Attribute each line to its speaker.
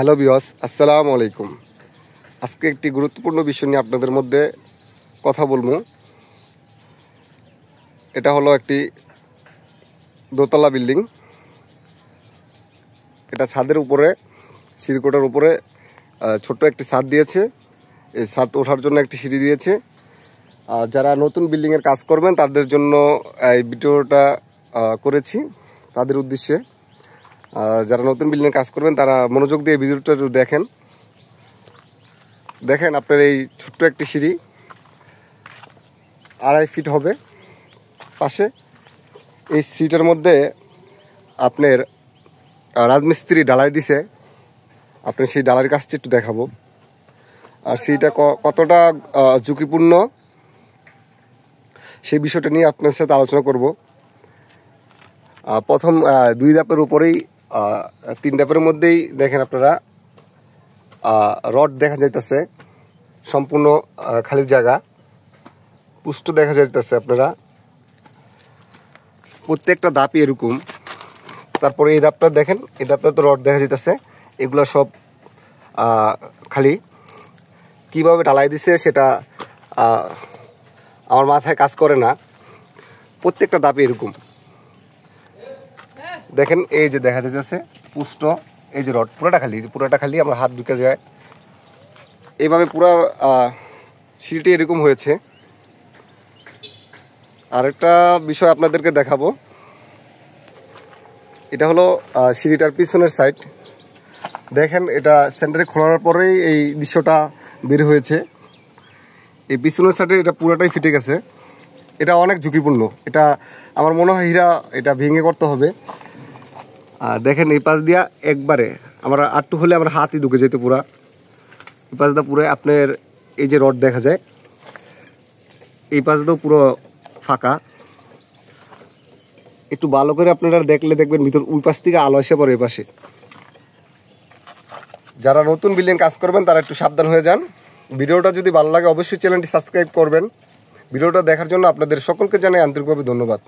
Speaker 1: Hello viewers, আসসালামু আলাইকুম। আজকে একটি গুরুত্বপূর্ণ বিষয় নিয়ে আপনাদের মধ্যে কথা বলবো। এটা হলো একটি দোতলা বিল্ডিং। এটা ছাদের উপরে, সিঁড়িকোটার উপরে ছোট্ট একটি ছাদ দিয়েছে। এই ছাদ ওঠার জন্য একটি সিঁড়ি দিয়েছে। যারা নতুন বিল্ডিংয়ের কাজ করবেন তাদের জন্য এই ভিডিওটা করেছি, তাদের উদ্দেশ্যে। যারা নতুন বিল্ডিংয়ে কাজ করবেন তারা মনোযোগ দিয়ে ভিডিওটা দেখেন আপনার এই ছোট্ট একটি সিঁড়ি 2.5 ফিট হবে পাশে। এই সিঁড়িটার মধ্যে আপনার রাজমিস্ত্রি ঢালাই দিছে। আপনার সেই ঢালাইয়ের কাজটি একটু দেখাবো। আর সিঁড়িটা কতটা ঝুঁকিপূর্ণ সেই বিষয়টা নিয়ে আপনার সাথে আলোচনা করব। প্রথম 2 ধাপের উপরেই 3 ধাপের মধ্যেই দেখেন আপনারা রড দেখা যাইতেছে, সম্পূর্ণ খালি জায়গা, পুষ্ট দেখা যাইতেছে আপনারা। প্রত্যেকটা ধাপই এরকম। তারপরে এই ধাপটা দেখেন, এই ধাপটা তো রড দেখা যাইতেছে। এগুলো সব খালি। কিভাবে ঢালাই দিছে সেটা আমার মাথায় কাজ করে না। প্রত্যেকটা ধাপে এরকম দেখেন। এই যে দেখা যাইতেছে পুষ্ট, এই যে রড পুরোটা খালি, আমার হাত ঢুকে যায়। এইভাবে পুরো সিঁড়িটি এরকম হয়েছে। আরেকটা বিষয় আপনাদেরকে দেখাবো। এটা হলো সিঁড়িটার পিছনের সাইড। দেখেন, এটা সেন্টারে খোলার পরেই এই দৃশ্যটা বের হয়েছে। এই পিছনের সাইডে এটা পুরোটাই ফিটে গেছে। এটা অনেক ঝুঁকিপূর্ণ। এটা আমার মনে হয় এটা ভেঙে করতে হবে। দেখেন, এই পাশ দিয়া একবারে আমরা আটটু হলে আমার হাতই ঢুকে যেত পুরা। এই পাশ দা পুরো আপনার এই যে রড দেখা যায়, এই পাশ দাও পুরো ফাঁকা। একটু ভালো করে আপনারা দেখলে দেখবেন ভিতর ওই পাশ থেকে আলো এসে পড়ে এই পাশে। যারা নতুন বিল্ডিং কাজ করবেন তারা একটু সাবধান হয়ে যান। ভিডিওটা যদি ভালো লাগে অবশ্যই চ্যানেলটি সাবস্ক্রাইব করবেন। ভিডিওটা দেখার জন্য আপনাদের সকলকে জানাই আন্তরিকভাবে ধন্যবাদ।